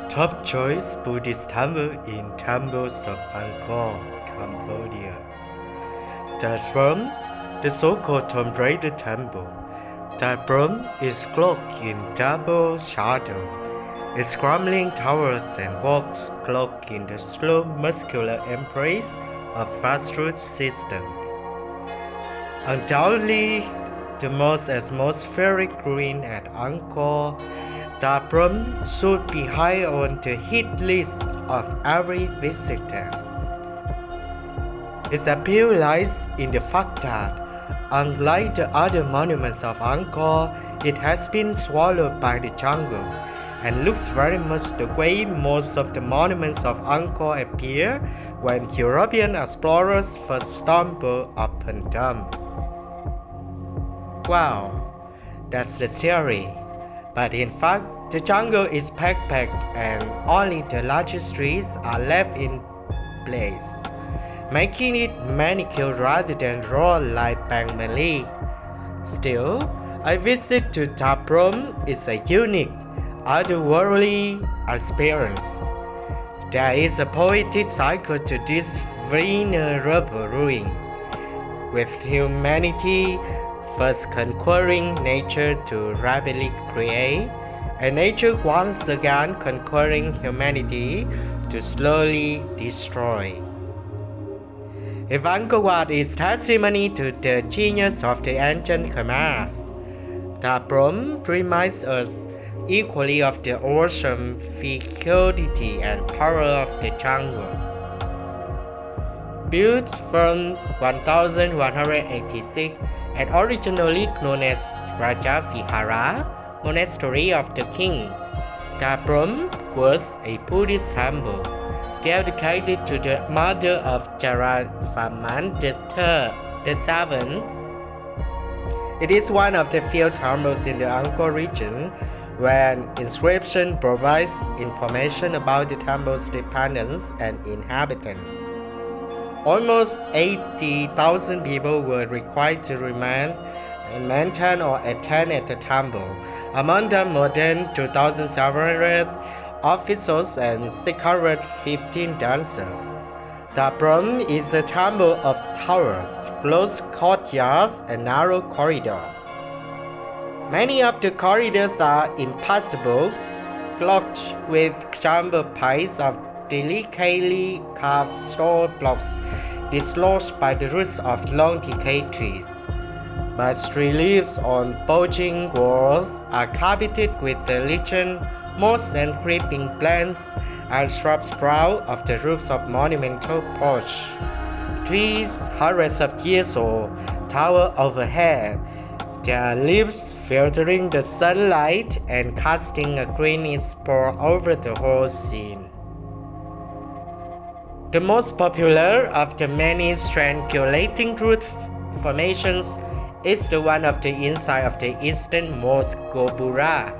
Top choice Buddhist temple in temples of Angkor, Cambodia. Ta Prohm, the so-called Tomb Raider temple. Ta Prohm is cloaked in double shadow. Its crumbling towers and walks cloaked in the slow muscular embrace of vast root system. Undoubtedly, the most atmospheric ruin at Angkor, Ta Prohm should be high on the hit list of every visitor. Its appeal lies in the fact that, unlike the other monuments of Angkor, it has been swallowed by the jungle and looks very much the way most of the monuments of Angkor appear when European explorers first stumble upon them. Wow, that's the theory. But in fact, the jungle is packed and only the largest trees are left in place, making it manicured rather than raw like banyan. Still, a visit to Ta Prohm is a unique, otherworldly experience. There is a poetic cycle to this venerable ruin, with humanity first conquering nature to rapidly create, and nature once again conquering humanity to slowly destroy. If Angkor Wat is testimony to the genius of the ancient Khmers, Ta Prohm reminds us equally of the awesome fecundity and power of the jungle. Built from 1186 and originally known as Raja Vihara, Monastery of the King, Ta Prohm was a Buddhist temple dedicated to the mother of Jayavarman VII. It is one of the few temples in the Angkor region where an inscription provides information about the temple's dependents and inhabitants. Almost 80,000 people were required to remain and maintain or attend at the temple, among them more than 2,700 officials and 615 dancers. Ta Prohm is a temple of towers, closed courtyards, and narrow corridors. Many of the corridors are impassable, clogged with jumbo piles of delicately carved stone blocks dislodged by the roots of long decayed trees. But reliefs on bulging walls are carpeted with the lichen, moss and creeping plants and shrubs sprout off the roofs of monumental porch. Trees hundreds of years old tower overhead, their leaves filtering the sunlight and casting a greenish spore over the whole scene. The most popular of the many strangulating root formations is the one of the inside of the easternmost Gobura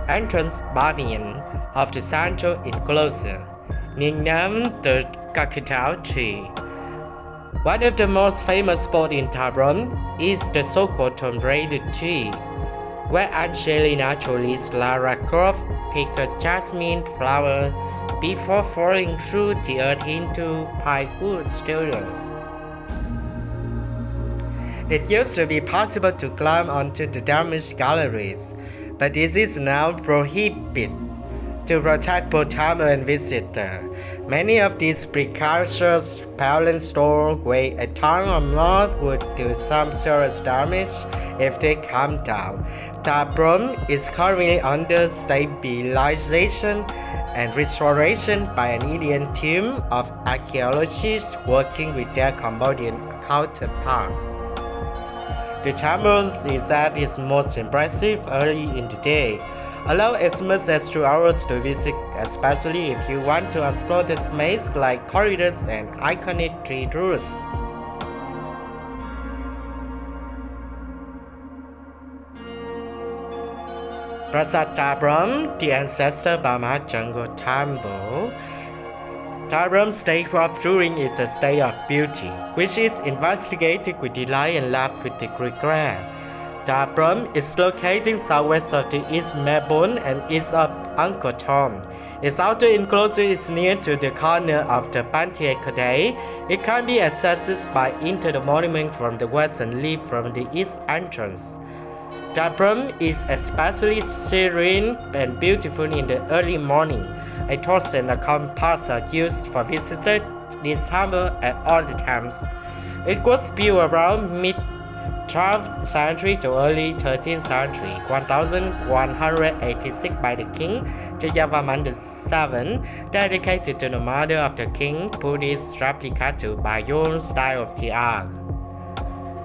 entrance banyan of the central enclosure, nicknamed the Cacao Tree. One of the most famous spots in Ta Prohm is the so-called Tomb Raider tree, where Angelina Jolie's Lara Croft picked a jasmine flower before falling through the earth into Pinewood Studios. It used to be possible to climb onto the damaged galleries, but this is now prohibited to protect both temple and visitor. Many of these precocious paleostones weigh a ton or more would do some serious damage if they come down. Ta Prohm is currently under stabilization and restoration by an Indian team of archaeologists working with their Cambodian counterparts. The temple is at its most impressive early in the day. Allow as much as 2 hours to visit, especially if you want to explore the maze like corridors and iconic tree routes. Prasat Ta Prohm, the ancestor Burma Jungle Temple. Ta Prohm's statecraft ruin is a state of beauty, which is investigated with delight and left with regret. Ta Prohm is located southwest of the East Melbourne and east of Uncle Tom. Its outer enclosure is near to the corner of the Banyan. It can be accessed by enter the monument from the west and leave from the east entrance. Ta Prohm is especially serene and beautiful in the early morning. A torch and a compass are used for visitors this temple at all the times. It was built around mid-12th century to early 13th century, 1186 by the king Jayavarman VII, dedicated to the mother of the king, Buddhist replica to banyan style of the ark.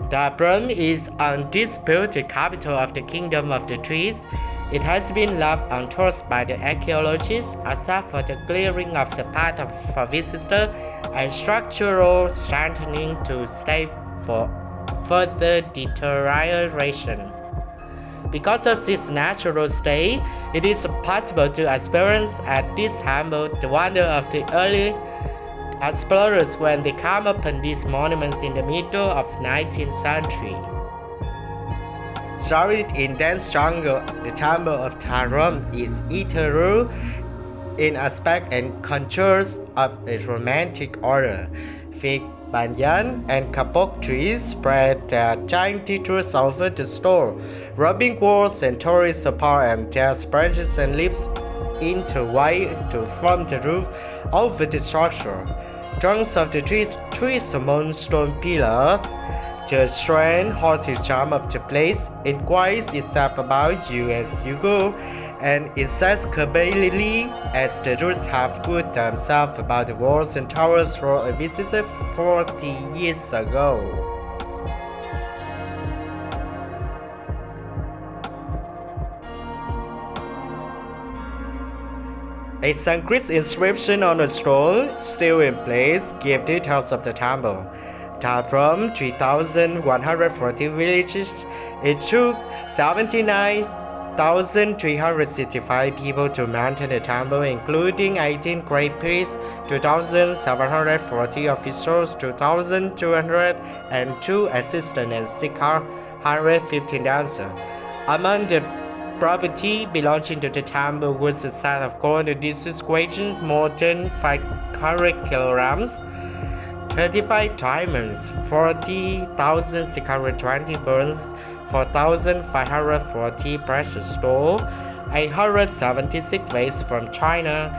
Ta Prohm is undisputed capital of the Kingdom of the Trees. It has been left untouched by the archaeologists except for the clearing of the path for visitors and structural strengthening to stay for further deterioration. Because of this natural state, it is possible to experience at this temple the wonder of the early explorers when they come upon these monuments in the middle of 19th century. Shrouded in dense jungle, the temple of Ta Prohm is ethereal in aspect and contours of a romantic order. Fig, banyan, and kapok trees spread their giant roots over the store, rubbing walls and tourists apart, and their branches and leaves intertwine to form the roof over the structure. Trunks of the trees twist among stone pillars. The train horse jump up to place, inquires itself about you as you go, and insatiably as the roots have put themselves about the walls and towers for a visitor 40 years ago. A Sanskrit inscription on the stone, still in place, gives details of the temple. Ta Prohm, 3,140 villages. It took 79,365 people to maintain the temple, including 18 great priests, 2,740 officials, 2,202 assistants, and 615 dancers. Among the property belonging to the temple was a set of gold. This is weighing more than 500 kilograms, 35 diamonds, 40,620 bronze, 4,540 precious stones, 876 vases from China,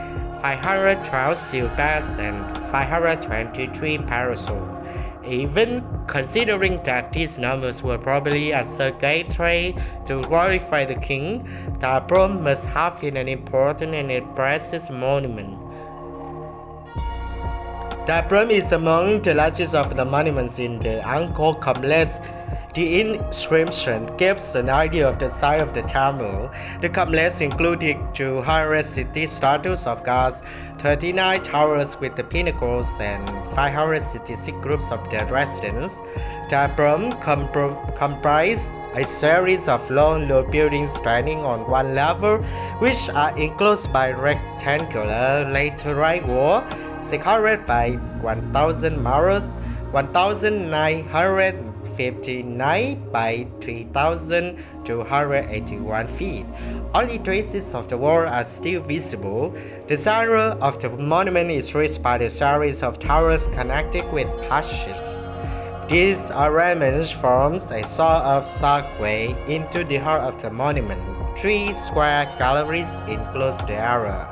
512 silk bags, and 523 parasols. Even considering that these numbers were probably exaggerated to glorify the king, Ta Prohm must have been an important and impressive monument. Ta Prohm is among the largest of the monuments in the Angkor complex. The inscription gives an idea of the size of the temple. The complex included 260 statues of gods, 39 towers with the pinnacles, and 566 groups of their residents. Ta Prohm comprised a series of long low buildings standing on one level, which are enclosed by rectangular laterite wall, secured by 1,000 murals, 1,959 by 3,281 feet. Only traces of the wall are still visible. The center of the monument is reached by the series of towers connected with passages. This arrangement forms a sort of subway into the heart of the monument. 3 square galleries enclose the area.